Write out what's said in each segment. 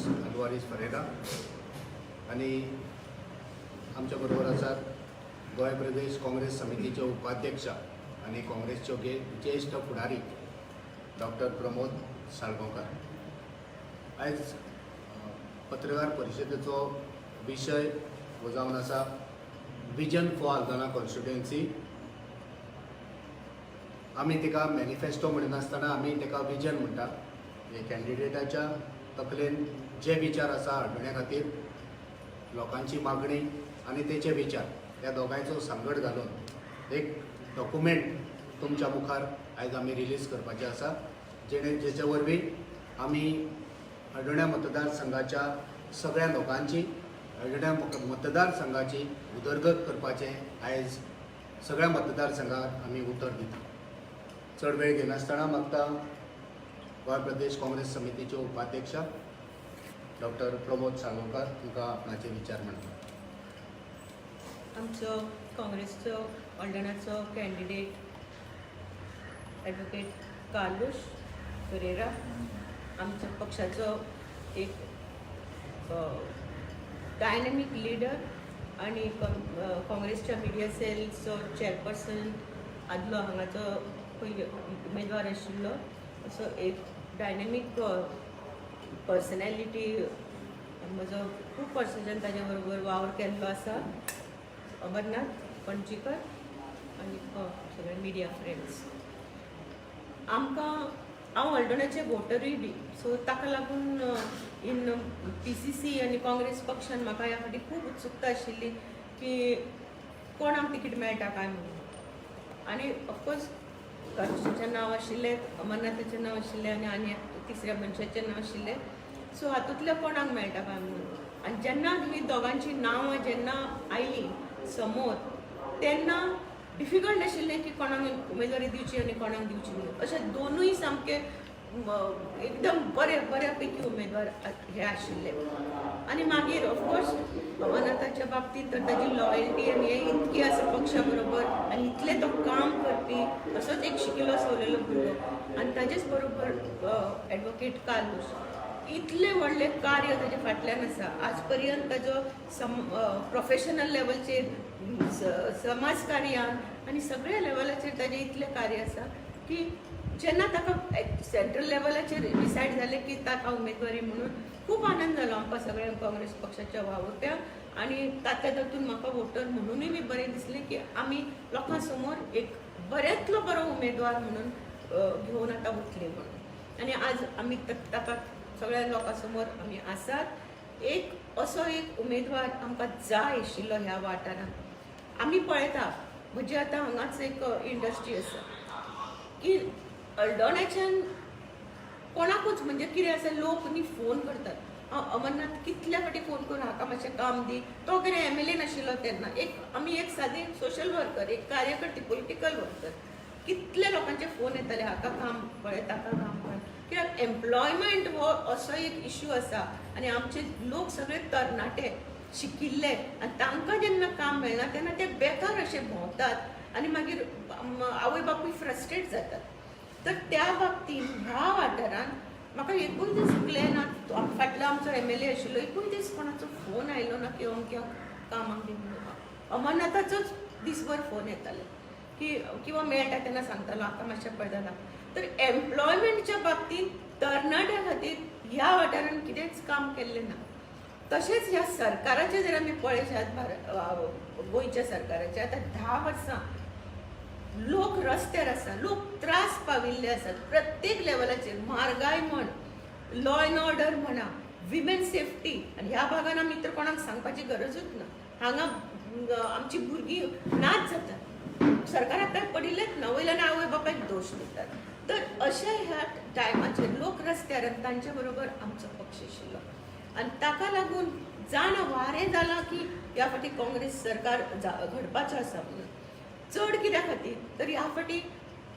Alvares Ferreira आणि आमच्या बरोबर आसात गोय प्रदेश काँग्रेस समितीचे उपाध्यक्ष आणि काँग्रेसचे ज्येष्ठ फुडारी डॉक्टर प्रमोद साळगांवकर। आज पत्रकार परिषदेचो विषय हो जावन आसा विजन फॉर अल्दोना कॉन्स्टिट्युएन्सी। आमी तेका मॅनिफेस्टो म्हणनासतना आमी तेका विजन म्हणटा। हे कॅन्डिडेटाच्या तकलेन जे विचार आसा हाडण्या खातीर लोकांची मागणी आनी तेचे विचार ह्या दोगांयचो सांगड घालून एक डॉक्युमेंट तुमच्या मुखार आयज आमी रिलीज करपाचें आसा, जेचे वरवीं आमी हडोण्या मतदारसंघाच्या सगळ्या लोकांची हडोण्या मतदारसंघाची उदरगत करपाचें आयज सगळ्या मतदारसंघात आमी उतर दिता। चड वेळ घेनासतना मागता गोय प्रदेश काँग्रेस समितीचे उपाध्यक्ष डॉक्टर प्रमोद साळगांवकर तुमकां आपणाचे विचार म्हणटा। आमचो काँग्रेसचो अल्दोनाचो कॅन्डिडेट ॲडवोकेट कार्लोस फेरेरा, आमच्या पक्षाचो एक डायनॅमिक लिडर आणि काँग्रेसच्या मिडिया सेलचो चेअरपर्सन आदलो हांगाचो पयलो उमेदवार आशिल्लो असो एक डायनॅमीक पर्सनॅलिटी म्हजो खूब वर्सांच्यान ताजे बरोबर वावर केल्लो आसा। अमरनाथ पणजीकर आनी सगळे मिडिया फ्रेंड्स, आमकां हांव अल्दोनाचे वोटरूय बी, सो ताका लागून इन PCC आनी काँग्रेस पक्षान म्हाका ह्या फाटी खूब उत्सुकता आशिल्ली की कोणाक तिकीट मेळटा काय म्हणून। आनी ऑफकोर्स कार्लोसाचें नांव आशिल्लें, अमरनाथाचें नांव आशिल्लें आनी तिसऱ्या मनशाचें नांव आशिल्लें, सो हातूंतल्या कोणाक मेळटा काय म्हणून। आनी जेन्ना ही दोगांची नांवां जेन्ना आयलीं समोर तेन्ना डिफिकल्ट आशिल्लें की कोणाक उमेदवारी दिवची आनी कोणाक दिवची न्ही, अशें दोनूय सामके एकदम बऱ्या पैकी उमेदवार हे आशिल्ले। आनी मागीर ऑफकोर्स अमरनाथाच्या बाबतींत तर ताजी लॉयल्टी आनी हे इतकी आसा पक्षा बरोबर आनी इतले तो काम करपी असोच एक शिकिल्लो सवलेलो भुरगो। आनी ताजेच बरोबर ॲडवोकेट कार्लोस इतले व्हडले कार्य ताजे फाटल्यान आसा। आज पर्यंत ताजो प्रोफेशनल लेवलचेर समाजकार्यान आनी सगळ्या लेवलाचेर ताजें इतलें कार्य आसा की जेन्ना ताका सेंट्रल लेवलाचेर डिसायड जालें की ताका उमेदवारी म्हणून खूब आनंद जालो आमकां सगळ्यांक काँग्रेस पक्षाच्या वावुरप्यांक। आनी तातल्या तातूंत म्हाका वोटर म्हणूनय बी बरें दिसलें की आमी लोकां समोर एक बऱ्यांतलो बरो उमेदवार म्हणून घेवन आतां वतले म्हणून। आनी आज आमी ताका सगळ्या लोकां समोर आमी आसात। एक असो एक उमेदवार आमकां जाय आशिल्लो ह्या वाठारांत। आमी पळयता म्हणजे आतां हांगाच एक इंडस्ट्री आसा की अल्दोनाच्यान कोणाकूच म्हणजे कितें आसा, लोक न्ही फोन करतात, अमरनाथ कितल्या फाटी फोन करून हाका मातशें काम दी। तो कितें MLA नाशिल्लो तेन्ना, आमी एक सादी सोशल वर्कर, एक कार्यकर्ती, पॉलिटिकल वर्कर, कितले लोकांचे फोन येताले हाका काम पळय ताका काम पळय। कित्याक एम्प्लॉयमेंट हो असो एक इश्यू आसा आनी आमचे लोक सगळे तरणाटे शिकिल्ले आनी तांकां जेन्ना काम मेळना तेन्ना ते बेकार अशे भोंवतात आनी मागीर आवय बापूय फ्रस्ट्रेट जातात। तर त्या बाबतींत ह्या वाठारान म्हाका एकूय दीस चुकलें ना, फाटलो आमचो MLA आशिल्लो एकूय दीस कोणाचो फोन आयलो ना की अमक्या कामाक बी म्हणून। अमरनाथाचोच दिसभर फोन येताले की किंवा मेळटा तेन्ना सांगतालो हाका मातशें पळयतालो। तर एम्प्लॉयमेंटच्या बाबतींत तरणाट्या खातीर ह्या वाठारान कितेंच काम केल्लें ना। तशेंच ह्या सरकाराचें जर आमी पळयशात, गोंयच्या सरकाराचें आतां 10 वर्सां लोक रस्त्यार आसा, लोक त्रास पाविल्ले आसात प्रत्येक लेवलाचेर, म्हारगाय म्हण, लॉ एंड ऑर्डर म्हणा, विमेन सेफ्टी, आनी ह्या भागान आमी तर कोणाक सांगपाची गरजूच ना। हांगा आमची भुरगीं नाच जातात, सरकाराक काय पडिल्लेच ना, वयल्यान आवय बापायक दोश दितात। तर अशे ह्या टायमाचेर लोक रस्त्यार आनी तांचे बरोबर आमचो पक्ष आशिल्लो आनी ताका लागून जाण वारें जालां की ह्या फाटी काँग्रेस सरकार घडपाचो आसा म्हणून। चड कित्या खातीर तर ह्या फाटी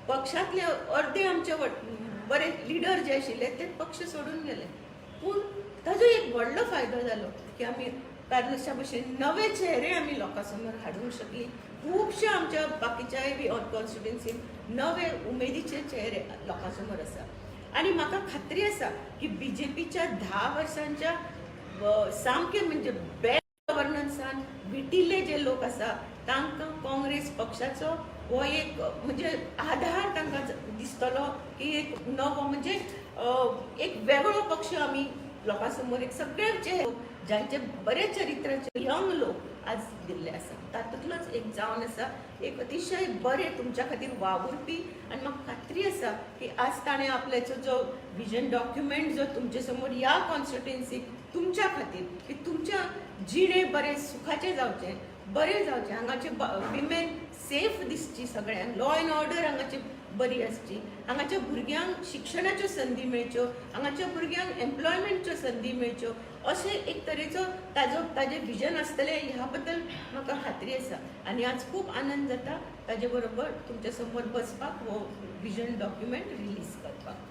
पक्षांतले अर्दे आमचे बरे लिडर जे आशिल्ले ते पक्ष सोडून गेले, पूण ताजो एक व्हडलो फायदो जालो की आमी कार्लोसच्या भशेन नवे चेहरे आमी लोकां समोर हाडूंक शकली। खुबशे आमच्या बाकीच्याय बी कॉन्स्टिट्युएन्सीन नवे उमेदीचे चेहरे लोकां समोर आसा आणि म्हाका खात्री आसा की बीजेपीच्या 10 वर्सांच्या सामके म्हणजे बॅड गव्हर्नन्सान विटिल्ले जे लोक आसा तांकां काँग्रेस पक्षाचो हो एक म्हणजे आधार तांकां दिसतलो की एक नवो म्हणजे एक वेगळो पक्ष आमी लोकां समोर एक सगळ्यांचे ज्यांचे बरेच चरित्राचे यंग लोक आज दिल्ले आसा तातूंतलोच एक जावन आसा एक अतिशय बरे तुमच्या खातीर वावुरपी आनी म्हाका खात्री आसा की आज ताणें आपल्याचो जो विजन डॉक्युमेंट जो तुमचे समोर ह्या कॉन्स्टिट्युएन्सीक तुमच्या खातीर की तुमच्या जिणें बरें सुखाचें जावचें बरें जावचें हांगाचे विमेन सेफ दिसची सगळ्यांक लॉ एंड ऑर्डर हांगाची बरी आसची हांगाच्या भुरग्यांक शिक्षणाच्यो संदी मेळच्यो हांगाच्या भुरग्यांक एम्प्लॉयमेंटच्यो संदी मेळच्यो अशें एक तरेचो ताजें विजन आसतलें ह्या बद्दल म्हाका खात्री आसा आनी आज खूब आनंद जाता ताजे बरोबर तुमच्या समोर बसपाक हो विजन डॉक्युमेंट रिलीज करपाक.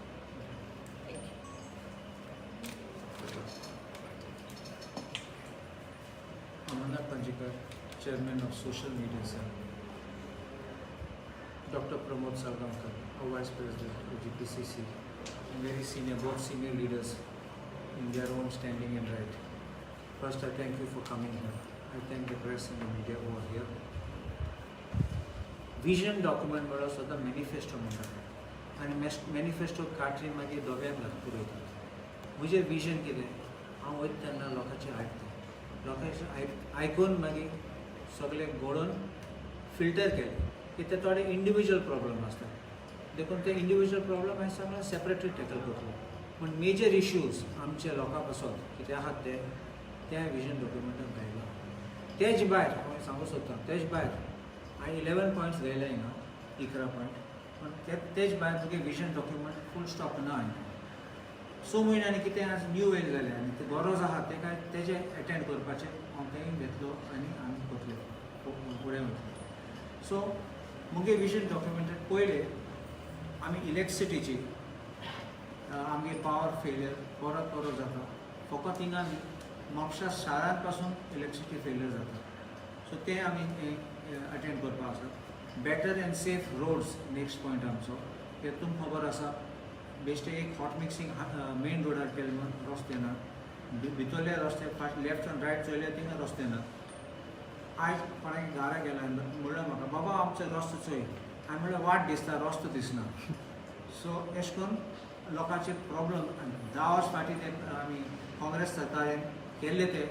Amarnath Panjikar, Chairman of Social Media Cell. Dr. Pramod Salgaonkar, our Vice President of GPCC, and very senior, both senior leaders in their own standing and right. First, I thank you for coming here. I thank the press and the media over here. Vision document म्हणल्यार सुद्दां manifesto म्हणटात आनी manifesto काडची मागीर दोगांक लागता पुरयतात. म्हजें vision कितें हांव वयता तेन्ना लोकांचें आयकता लोकांचें आयकून मागीर सगळें घडोवन फिल्टर केलें की ते थोडे इंडिविज्युअल प्रॉब्लम आसतात देखून ते इंडिविज्युअल प्रॉब्लम हांवें सगळें सेपरेटली टॅकल करतलो पूण मेजर इश्यूज आमचे लोकां पासून कितें आहात ते त्या विजन डॉक्युमेंटान घायला. तेज भायर हांव सांगूं सोदतां तेज भायर हांवें 11 पॉयंट्स घायले हिंगा 11 पॉयंट पूण तेज भायर तुगे विजन डॉक्युमेंट फूल स्टॉप ना. 6 म्हयन्यांनी कितें आज न्यू वेल जालें आनी ते गरज आहा ते काय तेजे एटेंड करपाचें हांव तें घेतलो आनी आमी करतले फुडें वतले. सो मुगे विजन डॉक्युमेंटान पयले आमी इलेक्ट्रिसिटीची आमगे पावर फेलियर परत परत जाता फकत हिंगा म्हापशा शारांत पासून इलेक्ट्रिसिटी फेलियर जाता. सो ते आमी अटेंड करपाक आसा. Better and safe roads next point आमचो ते तुमकां खबर आसा बेश्टे एक हॉट मिक्सिंग मेन रोडार केले म्हूण रस्ते ना भितरले रस्ते फास्ट लेफ्ट आनी रायट चोयले थिंगा रस्ते ना. आयज कोणाक घरा गेला म्हणल्यार म्हाका बाबा आमचे रस्तो चोय हांवें म्हणल्यार वाट दिसता रस्तो दिसना. सो अशें करून लोकांचे प्रॉब्लम 10 वर्स फाटीं ते आमी काँग्रेस सरकारान केल्ले ते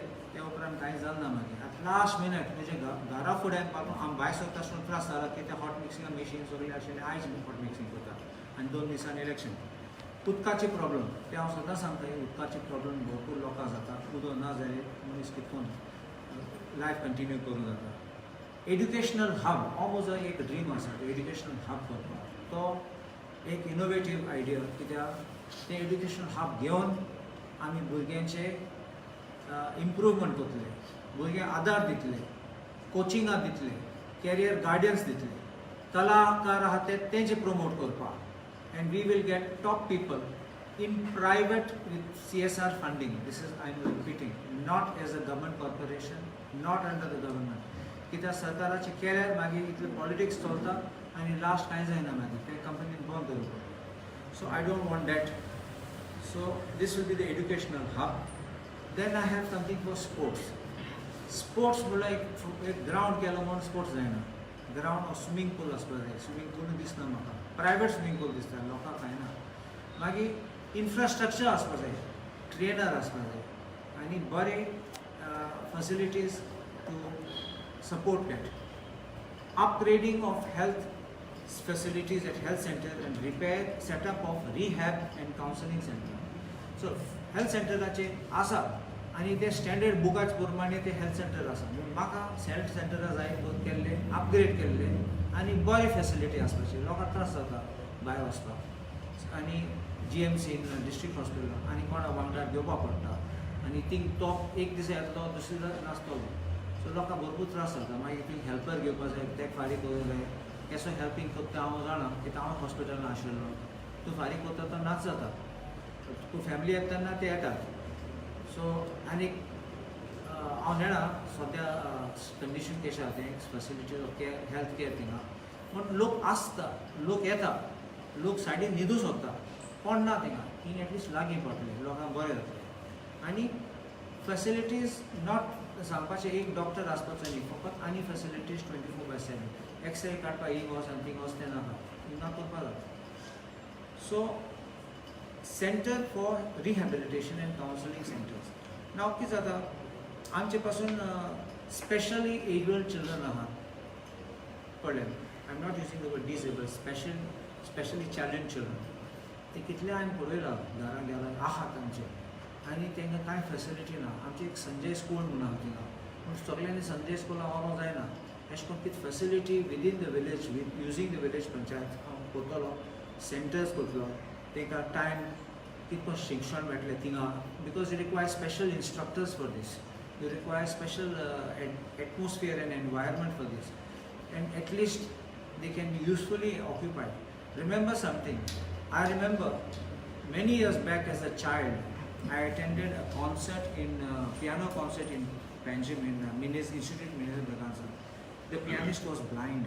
उपरांत कांय जालें ना. मागीर आतां लास्ट मिनट म्हणजे घरा फुड्यान पासून आमी भायर सरता आसतना त्रास जाला की ते हॉट मिक्सिंगा मेशीन सगळें आशिल्लें आयज हॉट मिक्सिंग करता आनी 2 दिसांनी इलेक्शन. उदकाची प्रॉब्लम ते हांव सदां सांगता उदकाची प्रॉब्लम भरपूर लोकांक जाता. उदक ना जाल्यार मनीस कितून लायफ कंटिन्यू करूं जाता. एड्युकेशनल हब हो म्हजो एक ड्रीम आसा एड्युकेशनल हब करपाक. तो एक इनोवेटीव आयडिया कित्याक ते एड्युकेशनल हब घेवन आमी भुरग्यांचे इम्प्रूवमेंट करतले भुरग्यांक आदार दितले कोचिंगां दितले कॅरियर गायडन्स दितले कलाकार आहा तेंचे प्रमोट करपाक. And we will get top people in private with CSR funding. This is I am repeating, not as a government corporation, not under the government. कित्याक सरकाराचे केल्यार मागीर इतले पॉलिटिक्स चलता आनी लास्ट कांय जायना मागीर ते कंपनीन बंद दवरता. So I don't want that. So this will be the educational hub. Then I have something for sports. Sports म्हणल्यार एक ग्रावंड केलो म्हणून स्पोर्ट्स जायना. ग्रावंड स्विमींग पूल आसपाक जाय. स्विमींग पूल दिसना म्हाका प्रायवेट स्विमींग पूल दिसता लोकांक कांय ना. मागीर इन्फ्रास्ट्रक्चर आसपाक जाय ट्रेनर आसपाक जाय आनी बरे facilities to support that. Upgrading of health facilities at health centre and repair setup of rehab and counselling centre. So health सेंटराचे आसा आनी ते स्टँडर्ड बुकाच प्रमाणे ते हेल्थ सेंटर आसा. म्हाका हेल्थ सेंटरां जाय केल्ले अपग्रेड केल्ले आनी बरे फॅसिलिटी आसपाची. लोकांक त्रास जाता भायर वचपाक आनी GMCन डिस्ट्रिक्ट हॉस्पिटलान आनी कोणा वांगडा घेवपाक पडटा आनी थिंग तो एक दीस येतलो दुसरे दीस नासतलो. सो लोकांक भरपूर त्रास जाता. मागीर थिंग हेल्पर घेवपाक जाय ते फारीक करूंक जाय. केसो हेल्पींग करता हांव जाणा कित्याक हांव हॉस्पिटलान आशिल्लो. तूं फारीक करता तो नाच जाता. तूं फॅमिली येता तेन्ना ते येतात. सो आनीक हांव नेणा सद्या कंडिशन कशें आहा तें facilities of care health care थिंगा पूण लोक आसता लोक येता लोक सायडीन न्हिदूं सोदता पडना थिंगा थिंग एटलीस्ट लागीं पडटलें लोकांक बरें जातलें आनी फॅसिलिटीज नॉट सांगपाचें एक डॉक्टर आसपाचो न्ही फकत आनी फॅसिलिटीज 24/7 एक्सरे काडपाक हिंग वच आनी थिंग वच तें नाका हिंगा करपाक जाता so centre for rehabilitation and counselling centres नाव कितें जाता आमचे पासून स्पेशली एबल्ड चिल्ड्रन आहात पळय I am not using the word disabled specially challenge children ते कितले हांवें पळयलां घरां गेल्यार आहात आमचे आनी तांकां कांय फॅसिलिटी ना आमचे एक संजय स्कूल म्हणून आहा थिंगा पूण सगळ्यांनी संजय स्कुलाक व्हरोंक जायना अशें करून कितें facility within the village using the village panchayat हांव करतलो सेंटर्स करतलो तांकां टायम कितको शिक्षण मेळटलें थिंगा because you require special instructors for this you require special atmosphere and environment for this and at least they can be usefully occupied. Remember something, I remember many years back as a child, I attended a concert in piano concert in Panjim in Minis Institute Minis Braganza. The pianist was blind,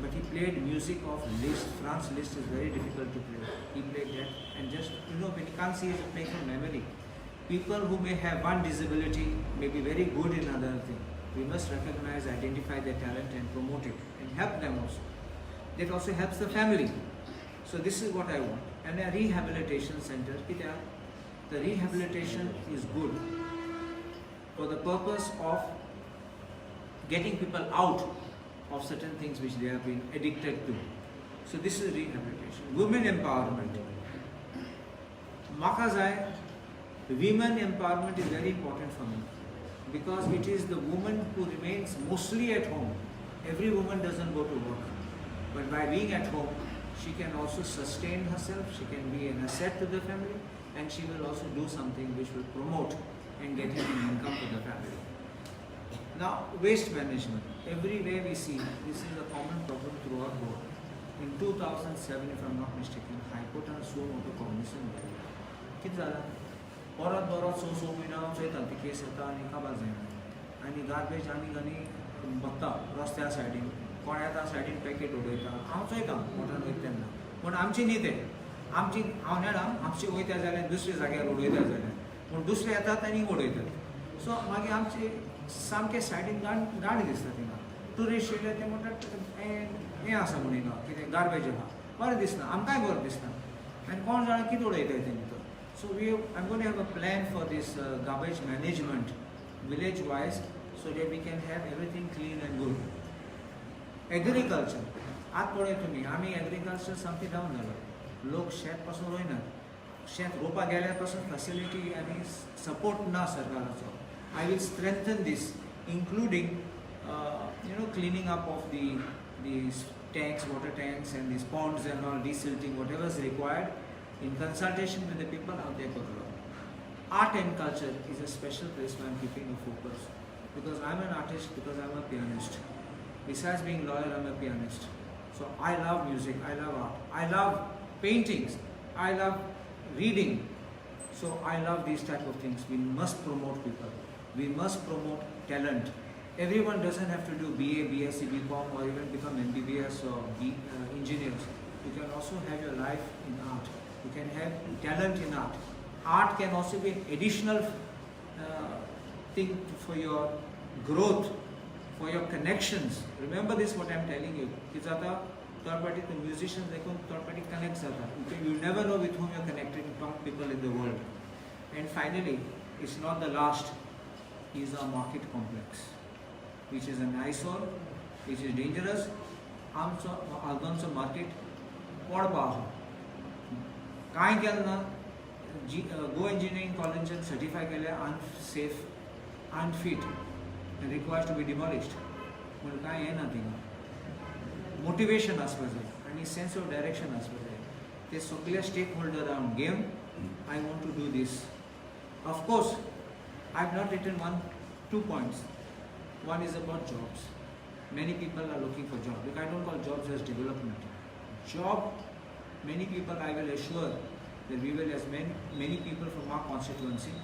but he played music of Liszt. Franz Liszt is very difficult to play. He played that, and just when you can't see, he's playing from memory. People who may have one disability may be very good in another thing. We must recognize, identify their talent and promote it and help them also. That also helps the family. So this is what I want. And a rehabilitation center, the rehabilitation is good for the purpose of getting people out of certain things which they have been addicted to. So this is rehabilitation. Women empowerment. Makazai, women empowerment is very important for me. Because it is the woman who remains mostly at home. Every woman doesn't go to work. But by being at home, she can also sustain herself, she can be an asset to the family, and she will also do something which will promote and get an income for the family. Now, waste management. Everywhere we see, this is a common problem throughout the world. In 2007, if I'm not mistaken, High Court and so on to cognizant. किती झाला? परत स म्हयनो चोयता ती केस येता आनी काबार जायना आनी गार्बेज आनी आनी बत्ता रस्त्या सायडीन कोण येता सायडीन पॅकेट उडयता हांव चोयता मोटान वयता तेन्ना पूण आमची न्ही ते आमची हांव नेणा आमची वयता जाल्यार दुसऱ्या जाग्यार उडयता जाल्यार पूण दुसरे येतात आनी उडयतात सो मागीर आमचे सामके सायडीन गाण दिसता थिंगा ट्युरिस्ट येयले ते म्हणटात हें आसा म्हण हिंगा कितें गार्बेज आहा बरें दिसना आमकांय बरें दिसना आनी कोण जाणा कितें उडयताय तें भितर So I'm going to have a plan for this garbage management village-wise so that we can have everything clean and good. Agriculture. आज पळय तुमी आमी एग्रीकल्चर सामकी डावन जालो लोक शेत पासून रोयनात शेत रोवपाक गेल्या पासून फॅसिलिटी आनी सपोर्ट ना सरकाराचो I will strengthen this including cleaning up of these tanks, water tanks and these ponds and all desilting whatever is required in consultation with the people out there. Art and culture is a special place where I'm keeping a focus because I'm an artist, because I'm a pianist. Besides being lawyer, I'm a pianist. So I love music, I love art, I love paintings, I love reading. So I love these type of things. We must promote people. We must promote talent. Everyone doesn't have to do BA, BSc, BCom or even become MBBS or engineers. You can also have your life in art. You can have talent in art. Art can also be an additional thing for your growth, for your connections. Remember this, what I'm telling you. It's a third party, the musicians, they come third party connects. You never know with whom you're connected to top people in the world. And finally, it's not the last, is a market complex, which is an eyesore, which is dangerous. Aldon's market, Podbaha. कांय केलें ना गो engineering कॉलेजान certify केलें unsafe unfit required to be डिमॉलिश्ड पूण कांय येना थिंगा motivation आसपा जाय आनी सेन्स ऑफ डायरेक्शन आसपा जाय ते सगळे स्टेक होल्डर हांव गेम I want to do this of course I have not written 2 points. One is about jobs. Many people are looking for jobs. Look, I don't call jobs as development. Job, many people, I will assure that we will, as many people from our constituency,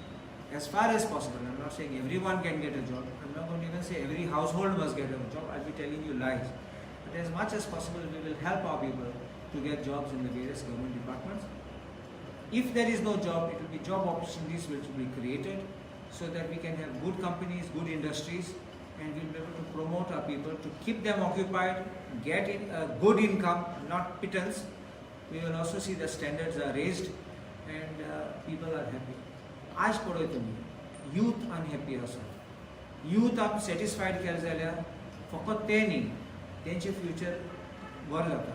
as far as possible. I'm not saying everyone can get a job. I'm not going to even say every household must get a job. I'll be telling you lies. But as much as possible, we will help our people to get jobs in the various government departments. If there is no job, it will be job opportunities which will be created so that we can have good companies, good industries, and we'll be able to promote our people to keep them occupied, get in a good income, not pittance. We will also see the standards are raised and people are happy. आज पळय तुमी youth unhappy आसा. Youth आप satisfied केले जाल्यार फकत ते न्ही, तेंचे फ्युचर बरें जाता.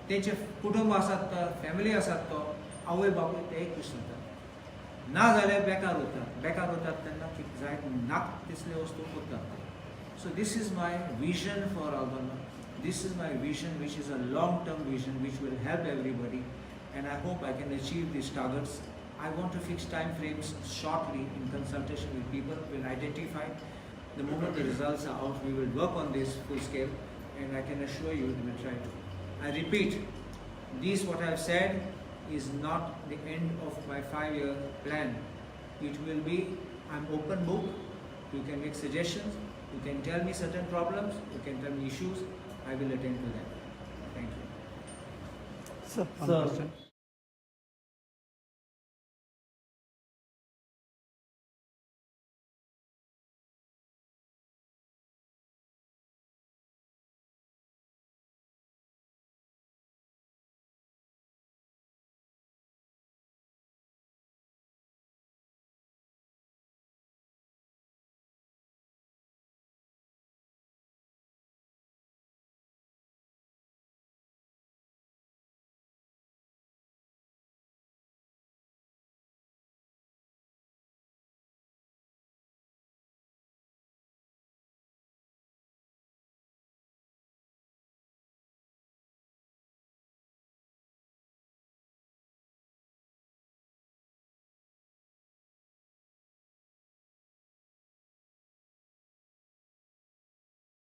तेंचे कुटुंब आसात तो, फॅमिली आसात तो, आवय बापूय ते एक विसरतात. ना जाल्यार बेकार उरतात. बेकार उरतात तेन्ना जाय नाक तिसले वस्तू करतात. So this is my vision for Aldona. This is my vision, which is a long-term vision, which will help everybody, and I hope I can achieve these targets. I want to fix time frames shortly in consultation with people. We'll identify the moment the results are out. We will work on this full scale, and I can assure you we will try to. I repeat, this what I have said is not the end of my 5-year plan. It will be, I'm open book. You can make suggestions. You can tell me certain problems. You can tell me issues. I will attend to them. Thank you. Sir, one question.